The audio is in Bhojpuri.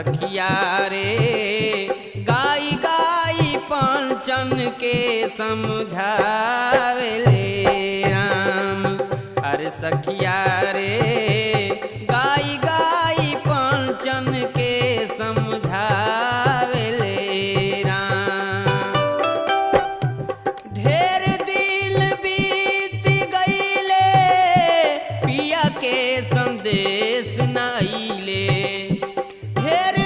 सखिया रे गाई गाई पंचन के समझावेले राम। अरे सखिया रे